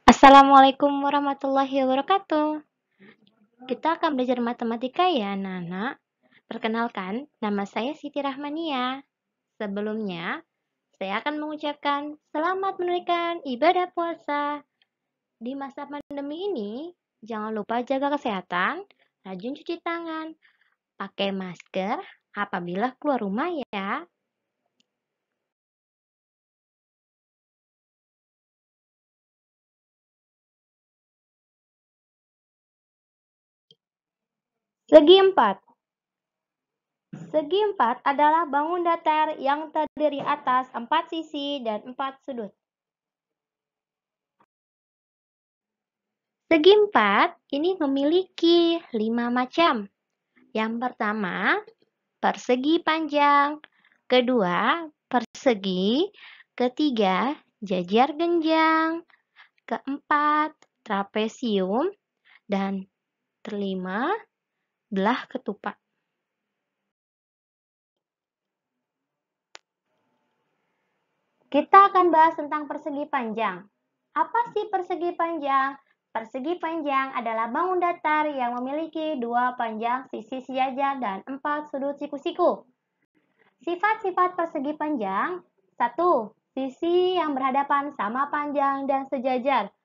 Assalamualaikum warahmatullahi wabarakatuh. Kita akan belajar matematika ya, anak-anak. Perkenalkan, nama saya Siti Rahmania. Sebelumnya, saya akan mengucapkan selamat menunaikan ibadah puasa. Di masa pandemi ini, jangan lupa jaga kesehatan, rajin cuci tangan, pakai masker apabila keluar rumah ya. Segi 4. Segi 4 adalah bangun datar yang terdiri atas 4 sisi dan 4 sudut. Segi 4 ini memiliki 5 macam. Yang pertama, persegi panjang. Kedua, persegi. Ketiga, jajar genjang. Keempat, trapesium. Dan kelima, belah ketupat. Kita akan bahas tentang persegi panjang. Apa sih persegi panjang? Persegi panjang adalah bangun datar yang memiliki 2 panjang sisi sejajar dan 4 sudut siku-siku. Sifat-sifat persegi panjang. 1. Sisi yang berhadapan sama panjang dan sejajar.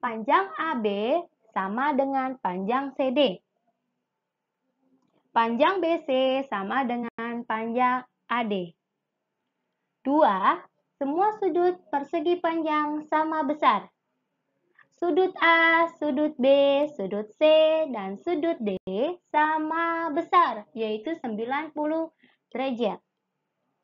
Panjang AB sama dengan panjang CD. Panjang BC sama dengan panjang AD. 2. Semua sudut persegi panjang sama besar. Sudut A, sudut B, sudut C, dan sudut D sama besar, yaitu 90 derajat.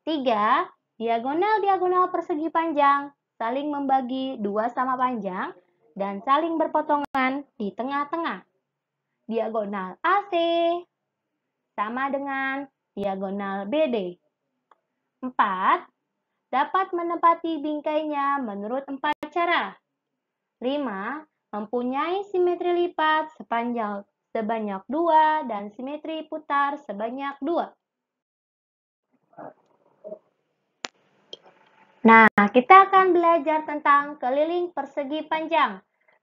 3. Diagonal-diagonal persegi panjang saling membagi 2 sama panjang dan saling berpotongan di tengah-tengah. Diagonal AC sama dengan diagonal BD. 4. Dapat menempati bingkainya menurut 4 cara. 5. Mempunyai simetri lipat sebanyak 2 dan simetri putar sebanyak 2. Nah, kita akan belajar tentang keliling persegi panjang.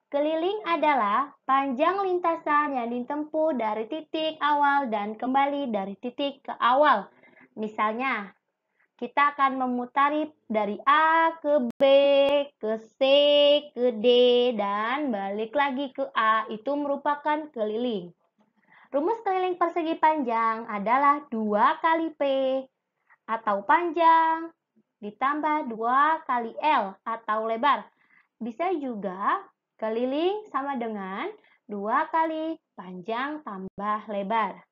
Keliling adalah panjang lintasan yang ditempuh dari titik awal dan kembali dari titik ke awal. Misalnya, kita akan memutari dari A ke B, ke C, ke D, dan balik lagi ke A. Itu merupakan keliling. Rumus keliling persegi panjang adalah 2 kali P atau panjang ditambah 2 kali L atau lebar. Bisa juga keliling sama dengan 2 kali panjang tambah lebar.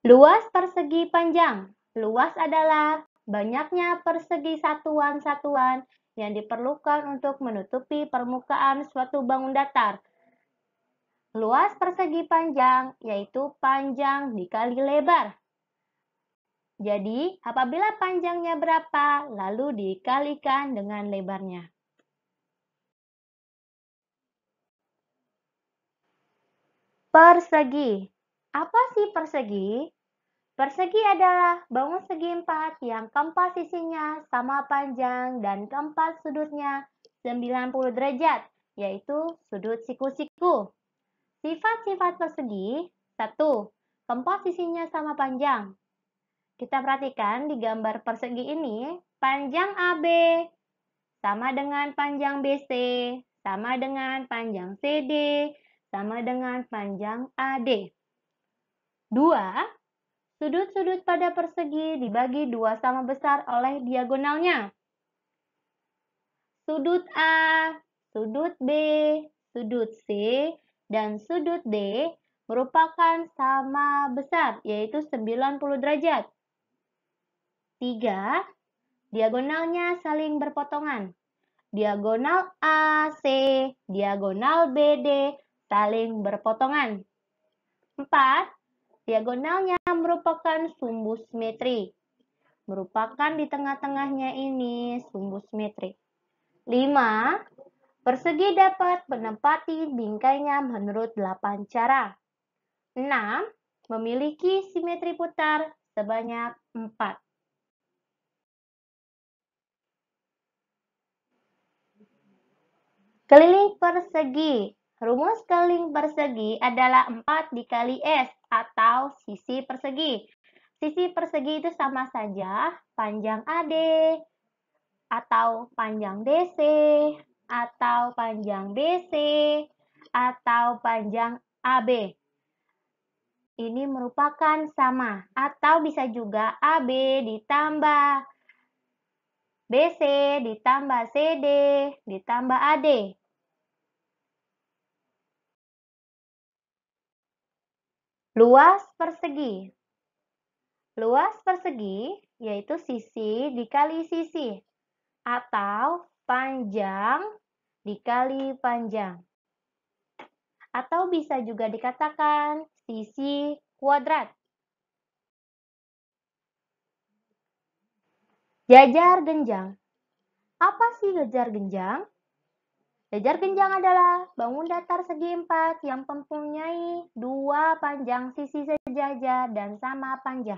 Luas persegi panjang. Luas adalah banyaknya persegi satuan-satuan yang diperlukan untuk menutupi permukaan suatu bangun datar. Luas persegi panjang yaitu panjang dikali lebar. Jadi, apabila panjangnya berapa, lalu dikalikan dengan lebarnya. Persegi. Apa sih persegi? Persegi adalah bangun segi 4 yang keempat sisinya sama panjang dan keempat sudutnya 90 derajat, yaitu sudut siku-siku. Sifat-sifat persegi. 1. Keempat sisinya sama panjang. Kita perhatikan di gambar persegi ini, panjang AB sama dengan panjang BC, sama dengan panjang CD, sama dengan panjang AD. 2. Sudut-sudut pada persegi dibagi 2 sama besar oleh diagonalnya. Sudut A, sudut B, sudut C, dan sudut D merupakan sama besar, yaitu 90 derajat. 3. Diagonalnya saling berpotongan. Diagonal AC, diagonal BD saling berpotongan. 4. Diagonalnya merupakan sumbu simetri. Merupakan di tengah-tengahnya ini sumbu simetri. 5. Persegi dapat menempati bingkainya menurut 8 cara. 6. Memiliki simetri putar sebanyak 4. Keliling persegi. Rumus keliling persegi adalah 4 dikali S atau sisi persegi. Sisi persegi itu sama saja panjang AD atau panjang DC atau panjang BC atau panjang AB. Ini merupakan sama atau bisa juga AB ditambah BC ditambah CD ditambah AD. Luas persegi. Luas persegi yaitu sisi dikali sisi atau panjang dikali panjang. Atau bisa juga dikatakan sisi kuadrat. Jajar genjang. Apa sih jajar genjang? Jajar genjang adalah bangun datar segi 4 yang mempunyai 2 panjang sisi sejajar dan sama panjang.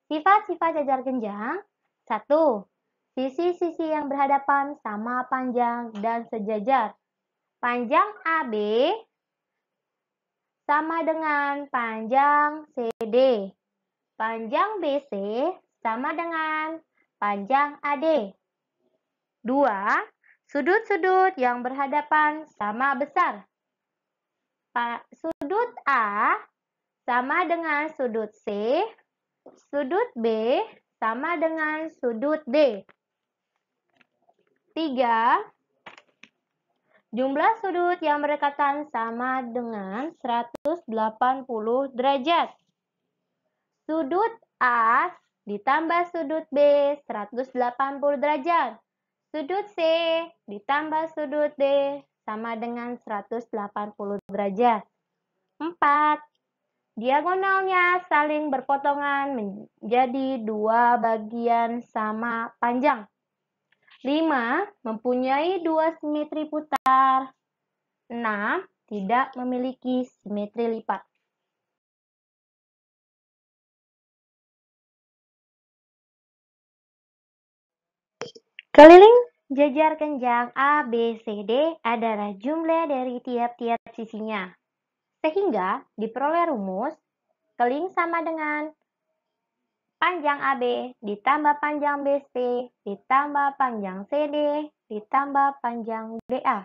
Sifat-sifat jajar genjang. 1. Sisi-sisi yang berhadapan sama panjang dan sejajar. Panjang AB sama dengan panjang CD. Panjang BC sama dengan panjang AD. 2. Sudut-sudut yang berhadapan sama besar. Sudut A sama dengan sudut C. Sudut B sama dengan sudut D. 3. Jumlah sudut yang berdekatan sama dengan 180 derajat. Sudut A ditambah sudut B 180 derajat. Sudut C ditambah sudut D sama dengan 180 derajat. 4. Diagonalnya saling berpotongan menjadi 2 bagian sama panjang. 5. Mempunyai 2 simetri putar. 6. Tidak memiliki simetri lipat. Keliling jajar genjang A, B, C, D adalah jumlah dari tiap-tiap sisinya. Sehingga diperoleh rumus keliling sama dengan panjang AB ditambah panjang BC ditambah panjang CD ditambah panjang BA.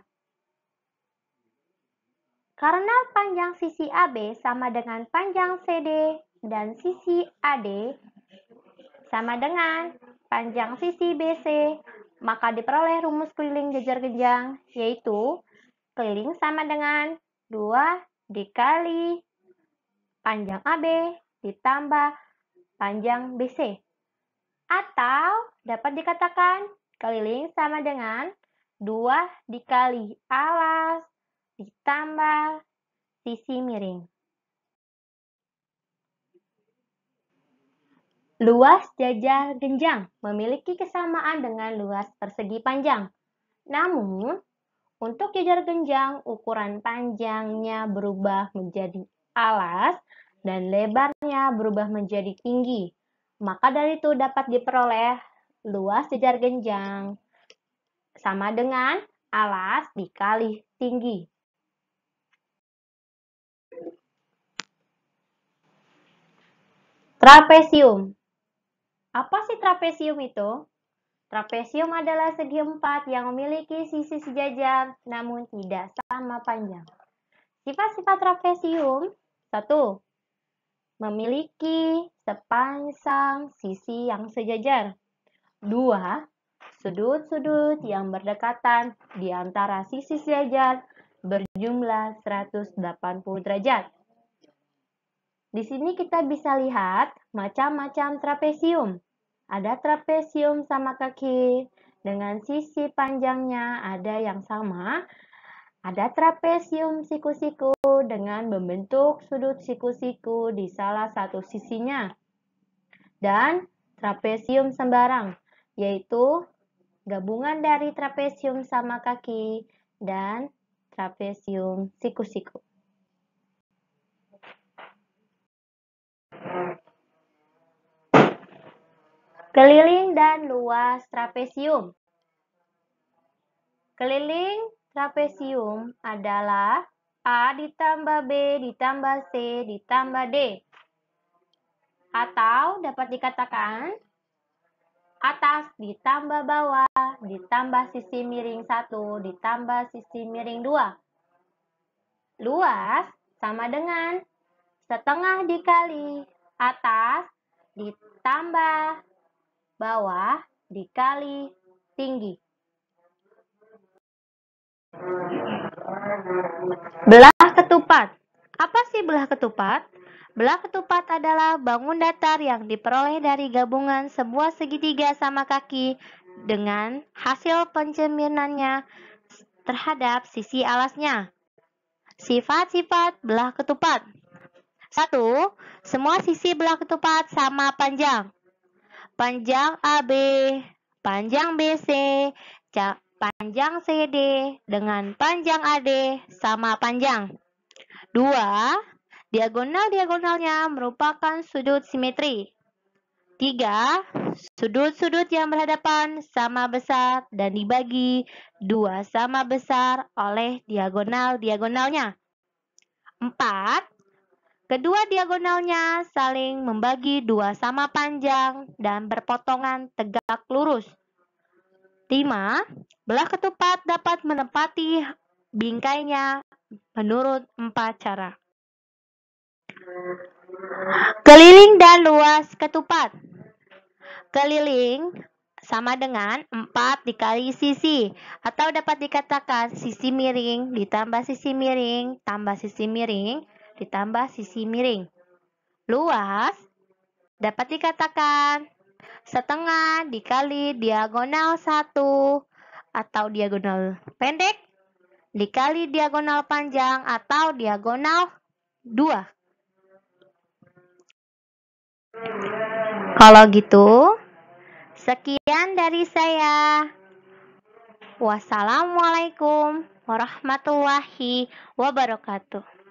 Karena panjang sisi AB sama dengan panjang CD dan sisi AD sama dengan panjang sisi BC, maka diperoleh rumus keliling jajar genjang, yaitu keliling sama dengan 2 dikali panjang AB ditambah panjang BC. Atau dapat dikatakan keliling sama dengan 2 dikali alas ditambah sisi miring. Luas jajar genjang memiliki kesamaan dengan luas persegi panjang. Namun, untuk jajar genjang, ukuran panjangnya berubah menjadi alas dan lebarnya berubah menjadi tinggi. Maka dari itu dapat diperoleh luas jajar genjang sama dengan alas dikali tinggi. Trapesium. Apa sih trapesium itu? Trapesium adalah segi 4 yang memiliki sisi sejajar namun tidak sama panjang. Sifat-sifat trapesium. 1. Memiliki sepasang sisi yang sejajar. 2. Sudut-sudut yang berdekatan di antara sisi sejajar berjumlah 180 derajat. Di sini kita bisa lihat macam-macam trapesium. Ada trapesium sama kaki dengan sisi panjangnya ada yang sama. Ada trapesium siku-siku dengan membentuk sudut siku-siku di salah satu sisinya. Dan trapesium sembarang, yaitu gabungan dari trapesium sama kaki dan trapesium siku-siku. Keliling dan luas trapesium. Keliling trapesium adalah A ditambah B ditambah C ditambah D. Atau dapat dikatakan atas ditambah bawah ditambah sisi miring 1 ditambah sisi miring 2. Luas sama dengan setengah dikali atas ditambah bawah dikali tinggi. Belah ketupat. Apa sih belah ketupat? Belah ketupat adalah bangun datar yang diperoleh dari gabungan sebuah segitiga sama kaki dengan hasil pencerminannya terhadap sisi alasnya. Sifat-sifat belah ketupat. 1. Semua sisi belah ketupat sama panjang. Panjang AB, panjang BC, panjang CD dengan panjang AD sama panjang. 2. Diagonal-diagonalnya merupakan sudut simetri. 3. Sudut-sudut yang berhadapan sama besar dan dibagi 2 sama besar oleh diagonal-diagonalnya. 4. Kedua diagonalnya saling membagi 2 sama panjang dan berpotongan tegak lurus. 5. Belah ketupat dapat menempati bingkainya menurut 4 cara. Keliling dan luas ketupat. Keliling sama dengan 4 dikali sisi, atau dapat dikatakan sisi miring ditambah sisi miring tambah sisi miring ditambah sisi miring. Luas dapat dikatakan setengah dikali diagonal 1 atau diagonal pendek dikali diagonal panjang atau diagonal 2. Kalau gitu, sekian dari saya. Wassalamualaikum warahmatullahi wabarakatuh.